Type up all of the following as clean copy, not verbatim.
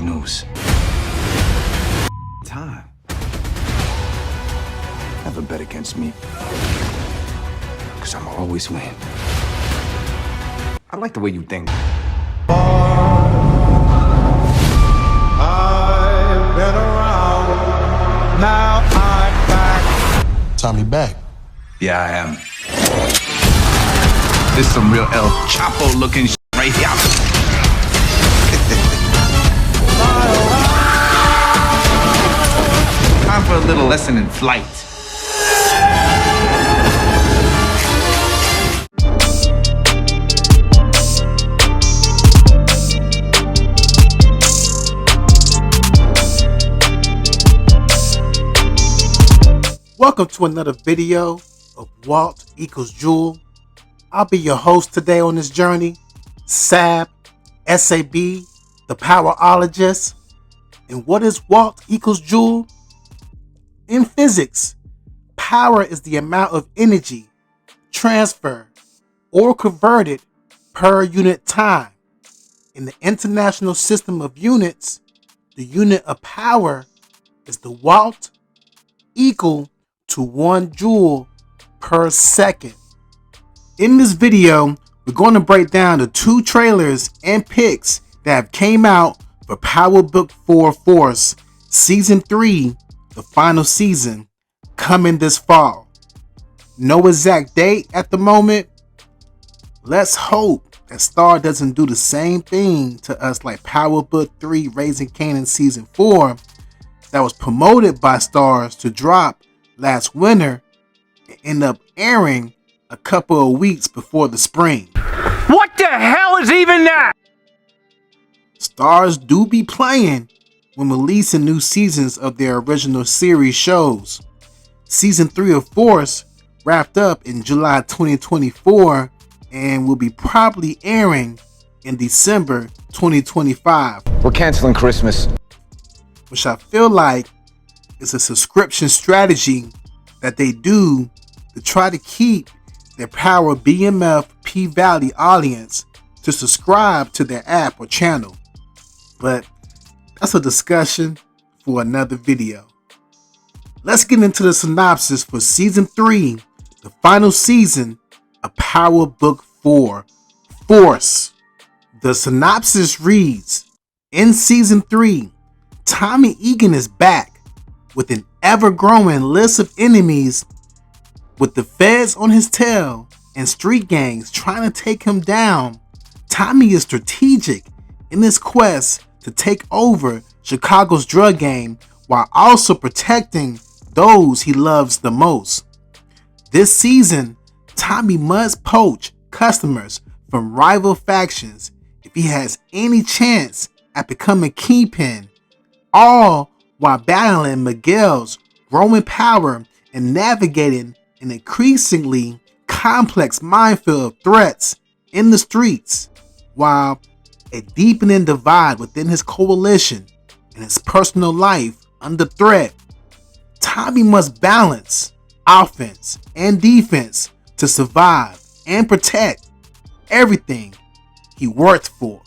news. Time. Never bet against me. Because I'ma always win. I like the way you think. I've been around. Now I'm back. Tommy back. Yeah, I am. This is some real El Chapo looking shit right here. Time for a little lesson in flight. Welcome to another video of Walt equals Jewel. I'll be your host today on this journey, SAB, the Powerologist. And what is Walt equals Joule? In physics, power is the amount of energy transferred or converted per unit time. In the International System of Units, the unit of power is the watt, equal to 1 joule per second. In this video, we're going to break down the 2 trailers and pics that have came out for Power Book 4 Force Season 3, the final season, coming this fall. No exact date at the moment. Let's hope that Star doesn't do the same thing to us like Power Book 3 Raising Kanan Season 4 that was promoted by Stars to drop last winter and end up airing a couple of weeks before the spring. What the hell is even that? Stars do be playing when releasing new seasons of their original series shows. Season 3 of Force wrapped up in July 2024 and will be probably airing in December 2025. We're canceling Christmas. Which I feel like is a subscription strategy that they do to try to keep their Power BMF P-Valley audience to subscribe to their app or channel. But that's a discussion for another video. Let's get into the synopsis for Season 3, the final season of Power Book 4, Force. The synopsis reads, in Season 3, Tommy Egan is back with an ever-growing list of enemies, with the feds on his tail and street gangs trying to take him down. Tommy is strategic in his quest to take over Chicago's drug game while also protecting those he loves the most. This season, Tommy must poach customers from rival factions if he has any chance at becoming Kingpin, all while battling Miguel's growing power and navigating an increasingly complex minefield of threats in the streets, while a deepening divide within his coalition and his personal life under threat. Tommy must balance offense and defense to survive and protect everything he worked for.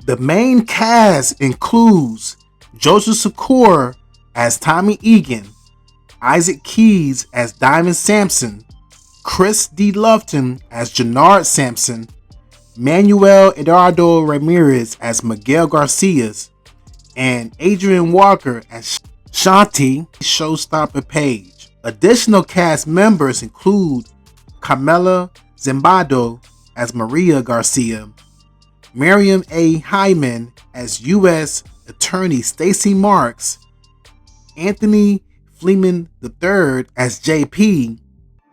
The main cast includes Joseph Secor as Tommy Egan, Isaac Keys as Diamond Sampson, Chris D. Lufton as Jannard Sampson, Manuel Eduardo Ramirez as Miguel Garcias, and Adrian Walker as Shanti Showstopper Page. Additional cast members include Carmela Zambado as Maria Garcia, Miriam A. Hyman as U.S. Attorney Stacey Marks, Anthony Fleeman III as JP,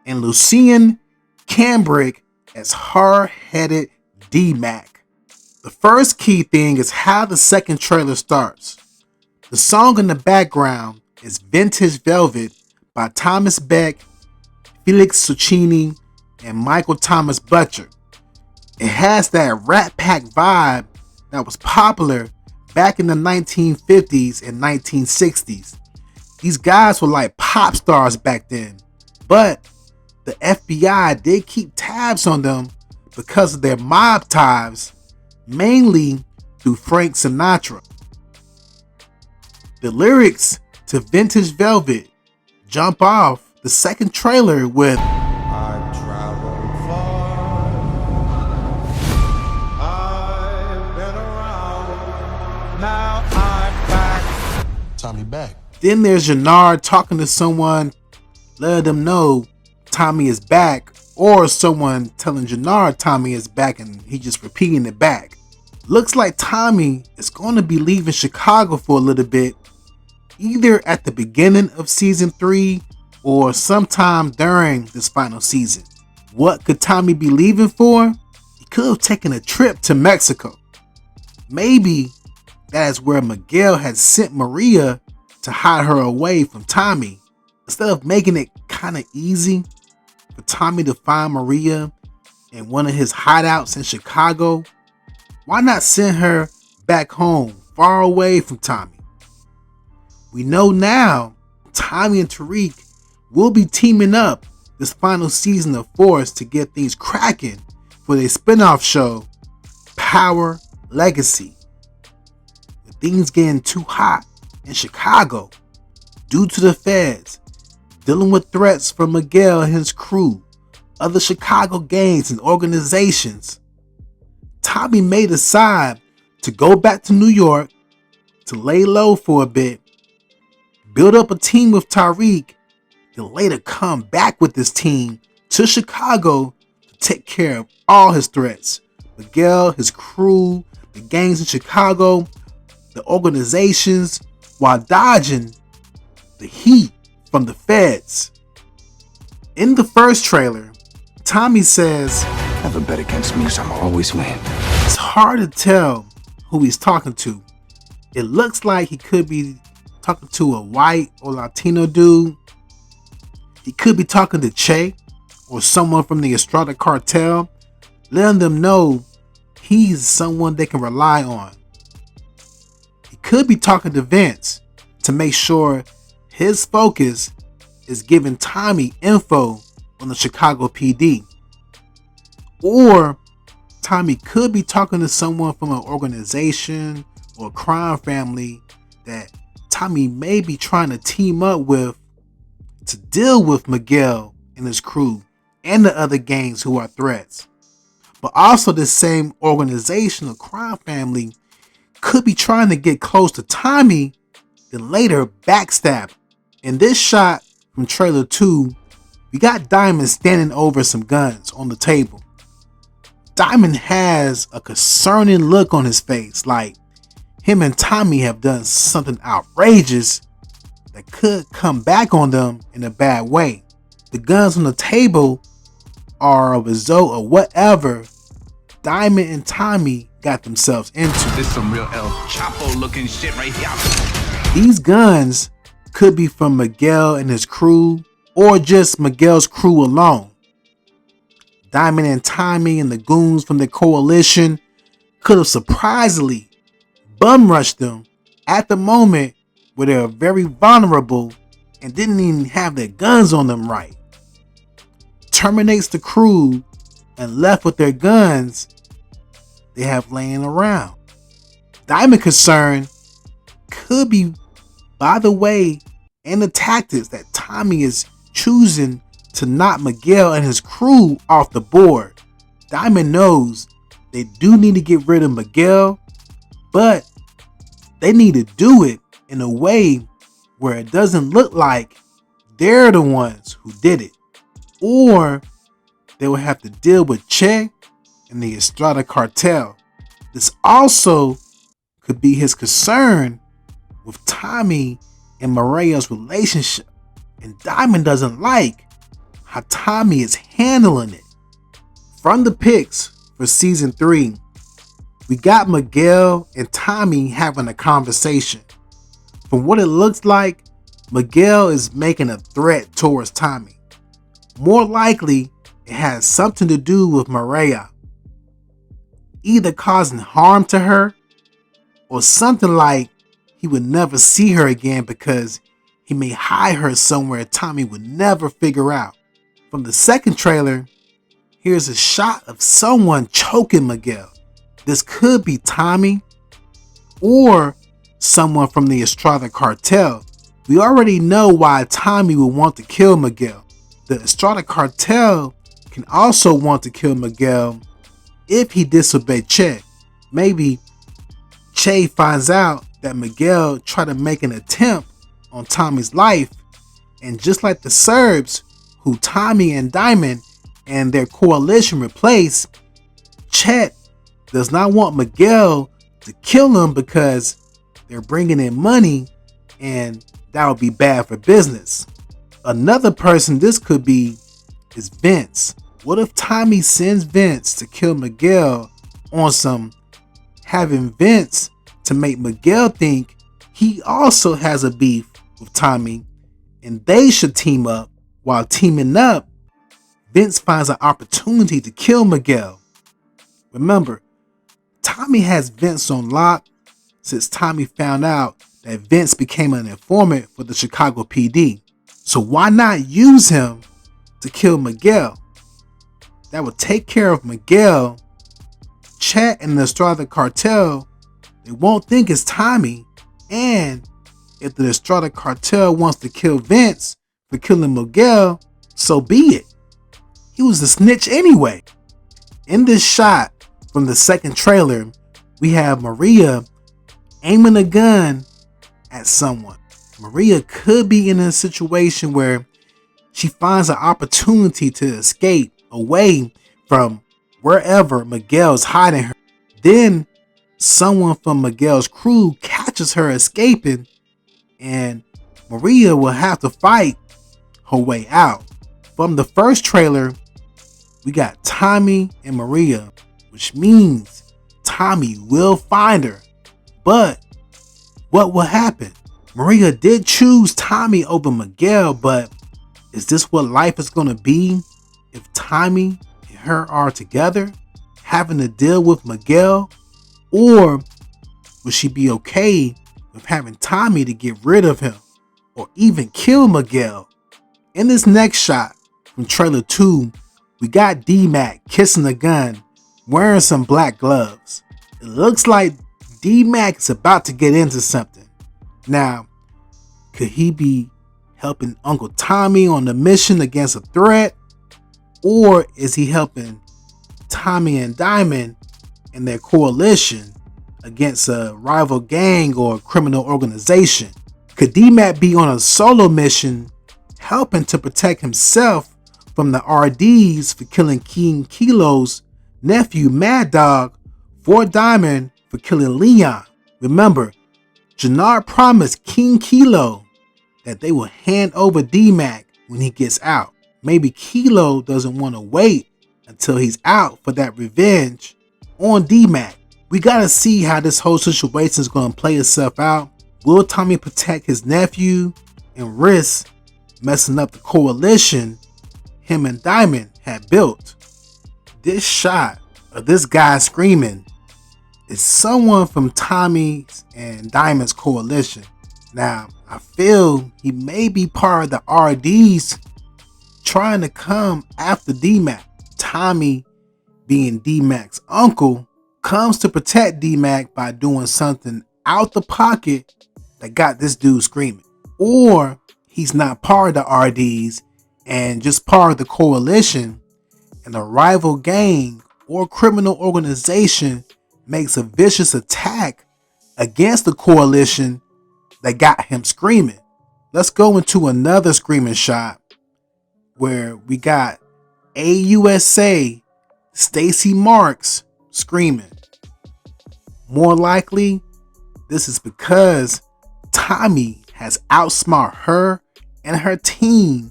and Lucien Cambrick as hard-headed D-Mac. The first key thing is how the second trailer starts. The song in the background is Vintage Velvet by Thomas Beck, Felix Succini, and Michael Thomas Butcher. It has that Rat Pack vibe that was popular back in the 1950s and 1960s. These guys were like pop stars back then, but the FBI did keep tabs on them because of their mob ties, mainly through Frank Sinatra. The lyrics to Vintage Velvet jump off the second trailer with I've traveled far. I've been around. Now I'm back. Tommy back. Then there's Jannard talking to someone, letting them know Tommy is back, or someone telling Jannard Tommy is back and he just repeating it back. Looks like Tommy is going to be leaving Chicago for a little bit, either at the beginning of season 3 or sometime during this final season. What could Tommy be leaving for? He could have taken a trip to Mexico. Maybe that is where Miguel had sent Maria to hide her away from Tommy. Instead of making it kind of easy for Tommy to find Maria in one of his hideouts in Chicago, why not send her back home, far away from Tommy? We know now Tommy and Tariq will be teaming up this final season of Force to get things cracking for their spinoff show, Power Legacy. With things getting too hot in Chicago due to the feds, dealing with threats from Miguel and his crew, other Chicago gangs and organizations, Tommy may decide to go back to New York to lay low for a bit, build up a team with Tariq, and later come back with this team to Chicago to take care of all his threats. Miguel, his crew, the gangs in Chicago, the organizations, while dodging the heat from the feds. In the first trailer, Tommy says, Never bet against me, 'cause I'ma always win. it's hard to tell who he's talking to. It looks like he could be talking to a white or Latino dude. He could be talking to Che or someone from the Estrada cartel, letting them know he's someone they can rely on. He could be talking to Vince to make sure his focus is giving Tommy info on the Chicago PD. Or Tommy could be talking to someone from an organization or a crime family that Tommy may be trying to team up with to deal with Miguel and his crew and the other gangs who are threats. But also this same organization or crime family could be trying to get close to Tommy, then later backstab. In this shot from trailer 2, we got Diamond standing over some guns on the table. Diamond has a concerning look on his face, like him and Tommy have done something outrageous that could come back on them in a bad way. The guns on the table are a result of whatever Diamond and Tommy got themselves into. This some real El Chapo looking shit right here. These guns could be from Miguel and his crew, or just Miguel's crew alone. Diamond and Tommy and the goons from the coalition could have surprisingly bum rushed them at the moment where they were very vulnerable and didn't even have their guns on them right. Terminates the crew and left with their guns they have laying around. Diamond concern could be by the way and the tactics that Tommy is choosing to knock Miguel and his crew off the board. Diamond knows they do need to get rid of Miguel, but they need to do it in a way where it doesn't look like they're the ones who did it. Or they will have to deal with Che and the Estrada cartel. This also could be his concern with Tommy and Maria's relationship. And Diamond doesn't like how Tommy is handling it. From the pics for season 3, we got Miguel and Tommy having a conversation. From what it looks like, Miguel is making a threat towards Tommy. More likely, it has something to do with Maria, either causing harm to her or something like he would never see her again because he may hide her somewhere Tommy would never figure out. From the second trailer, here's a shot of someone choking Miguel. This could be Tommy or someone from the Estrada cartel. We already know why Tommy would want to kill Miguel. The Estrada cartel can also want to kill Miguel if he disobeyed Che. Maybe Che finds out that Miguel tried to make an attempt on Tommy's life, and just like the Serbs, who Tommy and Diamond and their coalition replaced, Chet does not want Miguel to kill him because they're bringing in money and that would be bad for business. Another person this could be is Vince. What if Tommy sends Vince to kill Miguel on some having Vince to make Miguel think he also has a beef with Tommy and they should team up? While teaming up, Vince finds an opportunity to kill Miguel. Remember, Tommy has Vince on lock since Tommy found out that Vince became an informant for the Chicago PD. So why not use him to kill Miguel? That would take care of Miguel. Chet and the Estrada cartel, they won't think it's Tommy. And if the Estrada cartel wants to kill Vince for killing Miguel, so be it. He was a snitch anyway. In this shot from the second trailer, we have Maria aiming a gun at someone. Maria could be in a situation where she finds an opportunity to escape away from wherever Miguel's hiding her. Then someone from Miguel's crew catches her escaping, and Maria will have to fight her way out. From the first trailer, we got Tommy and Maria, which means Tommy will find her. But what will happen? Maria did choose Tommy over Miguel, but is this what life is going to be if Tommy and her are together, having to deal with Miguel? Or would she be okay with having Tommy to get rid of him or even kill Miguel? In this next shot from trailer 2, we got D-Mac kissing a gun, wearing some black gloves. It looks like D-Mac is about to get into something. Now, could he be helping Uncle Tommy on the mission against a threat? Or is he helping Tommy and Diamond and their coalition against a rival gang or criminal organization? Could D-Mac be on a solo mission helping to protect himself from the RDs for killing King Kilo's nephew Mad Dog, for Diamond for killing Leon? Remember, Jannard promised King Kilo that they will hand over D-Mac when he gets out. Maybe Kilo doesn't want to wait until he's out for that revenge on D-Mac. We gotta see how this whole situation is gonna play itself out. Will Tommy protect his nephew and risk messing up the coalition him and Diamond had built? This shot of this guy screaming is someone from Tommy's and Diamond's coalition. Now, I feel he may be part of the RDs trying to come after D-Mac. Tommy, being D-Mac's uncle, comes to protect D-Mac by doing something out the pocket that got this dude screaming. Or he's not part of the RDs and just part of the coalition, and a rival gang or criminal organization makes a vicious attack against the coalition that got him screaming. Let's go into another screaming shot where we got AUSA Stacy Marks screaming. More likely, this is because Tommy has outsmarted her and her team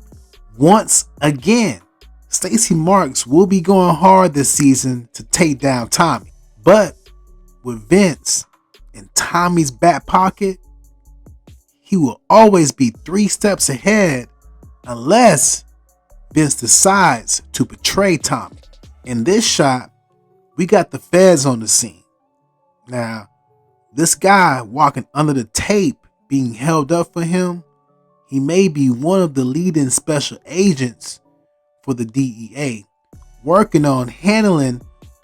once again. Stacy Marks will be going hard this season to take down Tommy. But with Vince in Tommy's back pocket, he will always be 3 steps ahead unless Vince decides to betray Tommy. In this shot, we got the feds on the scene. Now, this guy walking under the tape being held up for him, he may be one of the leading special agents for the DEA, working on handling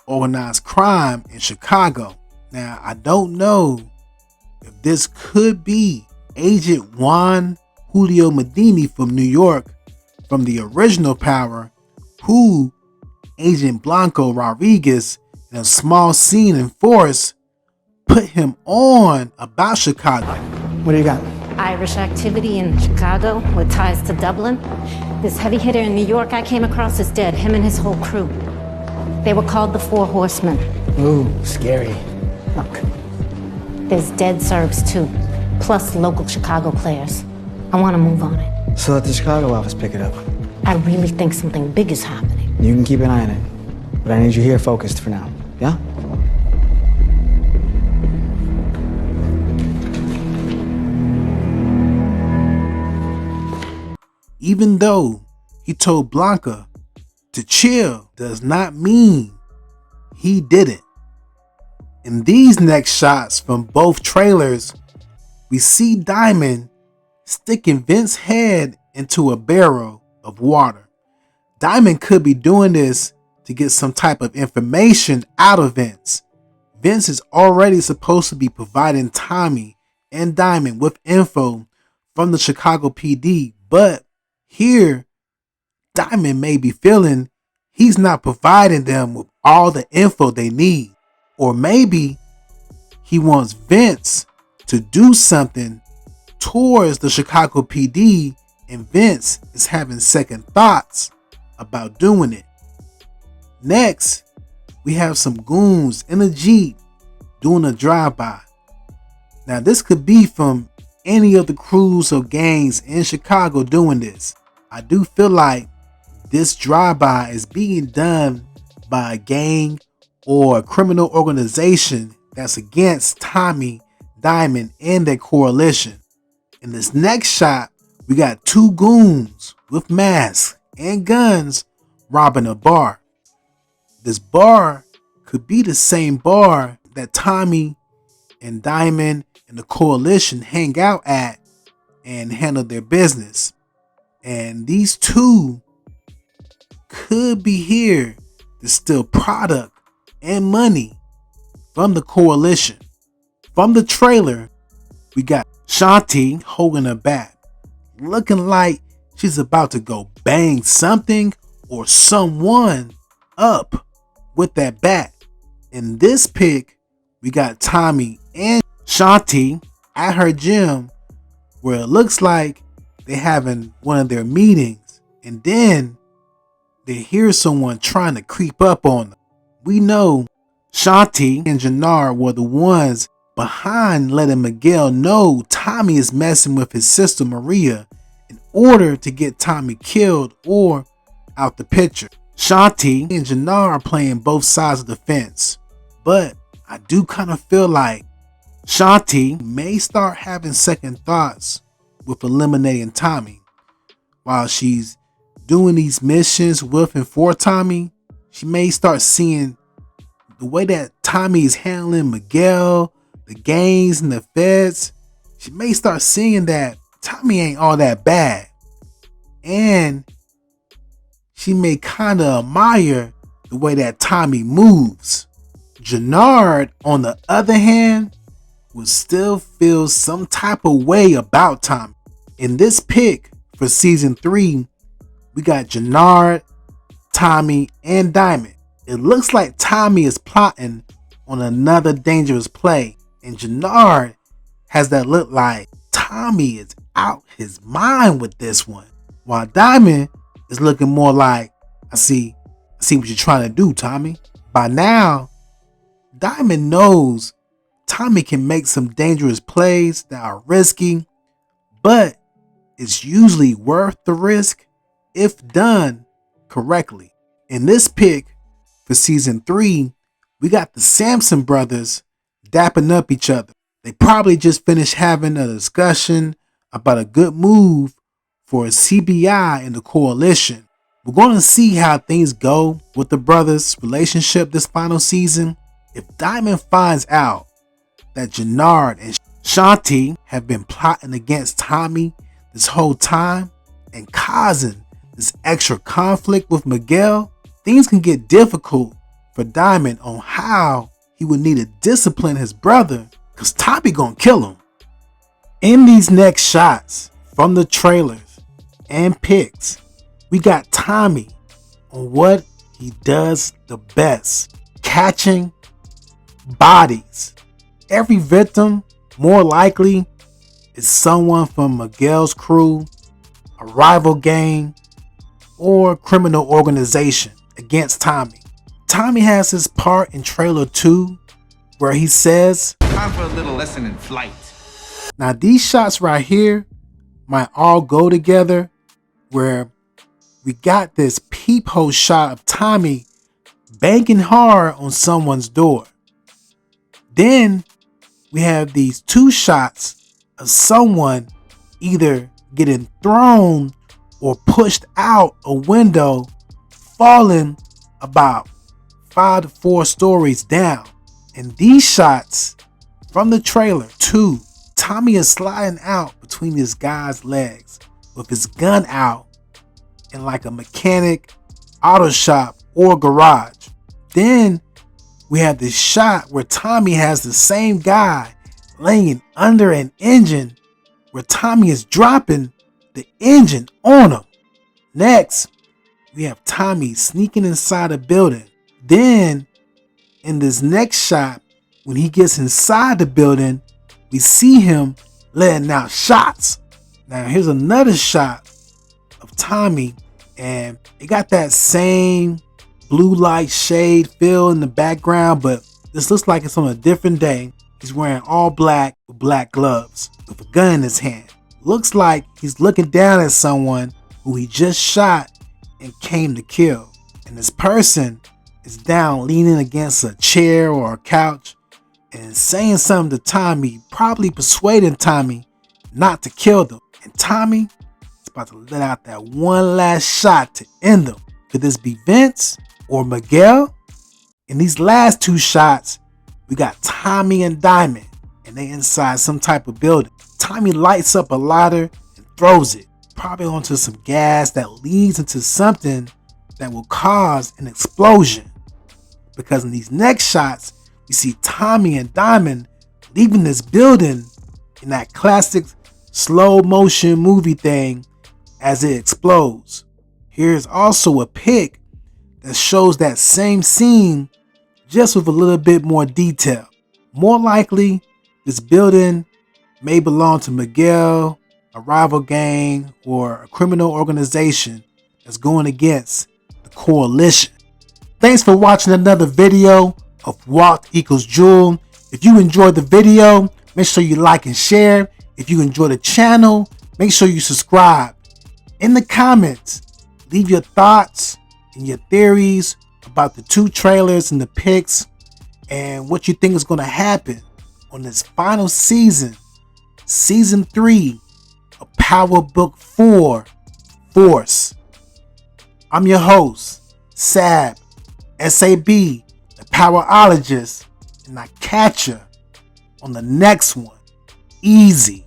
organized crime in Chicago. Now, I don't know if this could be Agent Juan Julio Medini from New York from the original Power, who Agent Blanco Rodriguez in a small scene in Force put him on about Chicago. What do you got? Irish activity in Chicago with ties to Dublin. This heavy hitter in New York I came across is dead, him and his whole crew. They were called the Four Horsemen. Ooh, scary. Look. There's dead Serbs too, plus local Chicago players. I want to move on it. So let the Chicago office pick it up. I really think something big is happening. You can keep an eye on it, but I need you here focused for now, yeah? Even though he told Blanca to chill, does not mean he didn't. In these next shots from both trailers, we see Diamond sticking Vince's head into a barrel of water. Diamond could be doing this to get some type of information out of Vince. Vince is already supposed to be providing Tommy and Diamond with info from the Chicago PD, but here, Diamond may be feeling he's not providing them with all the info they need. Or maybe he wants Vince to do something towards the Chicago PD, and Vince is having second thoughts about doing it. Next, we have some goons in a Jeep doing a drive-by. Now, this could be from any of the crews or gangs in Chicago doing this. I do feel like this drive-by is being done by a gang or a criminal organization that's against Tommy, Diamond, and their coalition. In this next shot, we got two goons with masks and guns robbing a bar. This bar could be the same bar that Tommy and Diamond and the coalition hang out at and handle their business. And these two could be here to steal product and money from the coalition. From the trailer, we got Shanti holding a bat, looking like she's about to go bang something or someone up with that bat. In this pic, we got Tommy and Shanti at her gym where it looks like they're having one of their meetings, and then they hear someone trying to creep up on them. We know Shanti and Jannar were the ones behind letting Miguel know Tommy is messing with his sister Maria in order to get Tommy killed or out the picture. Shanti and Jannar are playing both sides of the fence, but I do kind of feel like Shanti may start having second thoughts with eliminating Tommy. While she's doing these missions with and for Tommy, she may start seeing the way that Tommy is handling Miguel, the gangs, and the feds. She may start seeing that Tommy ain't all that bad. And she may kind of admire the way that Tommy moves. Jannard, on the other hand, would still feel some type of way about Tommy. In this pick for season 3, we got Jannard, Tommy, and Diamond. It looks like Tommy is plotting on another dangerous play, and Jannard has that look like Tommy is out his mind with this one, while Diamond is looking more like, I see what you're trying to do, Tommy. By now, Diamond knows Tommy can make some dangerous plays that are risky, but it's usually worth the risk if done correctly. In this pick for season 3, we got the Sampson brothers dapping up each other. They probably just finished having a discussion about a good move for a CBI in the coalition. We're going to see how things go with the brothers' relationship this final season. If Diamond finds out that Jannard and Shanti have been plotting against Tommy this whole time and causing this extra conflict with Miguel, things can get difficult for Diamond on how he would need to discipline his brother, because Tommy gonna kill him. In these next shots from the trailers and pics, we got Tommy on what he does the best: catching bodies. Every victim, more likely, is someone from Miguel's crew, a rival gang, or criminal organization against Tommy. Tommy has his part in trailer 2 where he says, Time for a little lesson in flight. now these shots right here might all go together, where we got this peephole shot of Tommy banging hard on someone's door. Then we have these 2 shots of someone either getting thrown or pushed out a window, falling about 5 to 4 stories down. And these shots from the trailer 2, Tommy is sliding out between this guy's legs with his gun out in like a mechanic, auto shop, or garage. Then we have this shot where Tommy has the same guy laying under an engine, where Tommy is dropping the engine on him. Next, we have Tommy sneaking inside a building. Then, in this next shot, when he gets inside the building, we see him letting out shots. Now, here's another shot of Tommy, and it got that same blue light shade feel in the background, but this looks like it's on a different day. He's wearing all black with black gloves with a gun in his hand. Looks like he's looking down at someone who he just shot and came to kill. And this person is down leaning against a chair or a couch and saying something to Tommy, probably persuading Tommy not to kill them. And Tommy is about to let out that one last shot to end them. Could this be Vince or Miguel? In these last 2 shots, we got Tommy and Diamond, and they inside some type of building. Tommy lights up a lighter and throws it, probably onto some gas that leads into something that will cause an explosion. Because in these next shots, we see Tommy and Diamond leaving this building in that classic slow motion movie thing as it explodes. Here's also a pic that shows that same scene, just with a little bit more detail. More likely, this building may belong to Miguel, a rival gang, or a criminal organization that's going against the coalition. Thanks for watching another video of Walk Equals Jewel. If you enjoyed the video, make sure you like and share. If you enjoy the channel, make sure you subscribe. In the comments, leave your thoughts and your theories about the 2 trailers and the pics, and what you think is going to happen on this final season, season 3 of Power Book 4, Force. I'm your host, Sab, S-A-B, the Powerologist, and I catch you on the next one. Easy.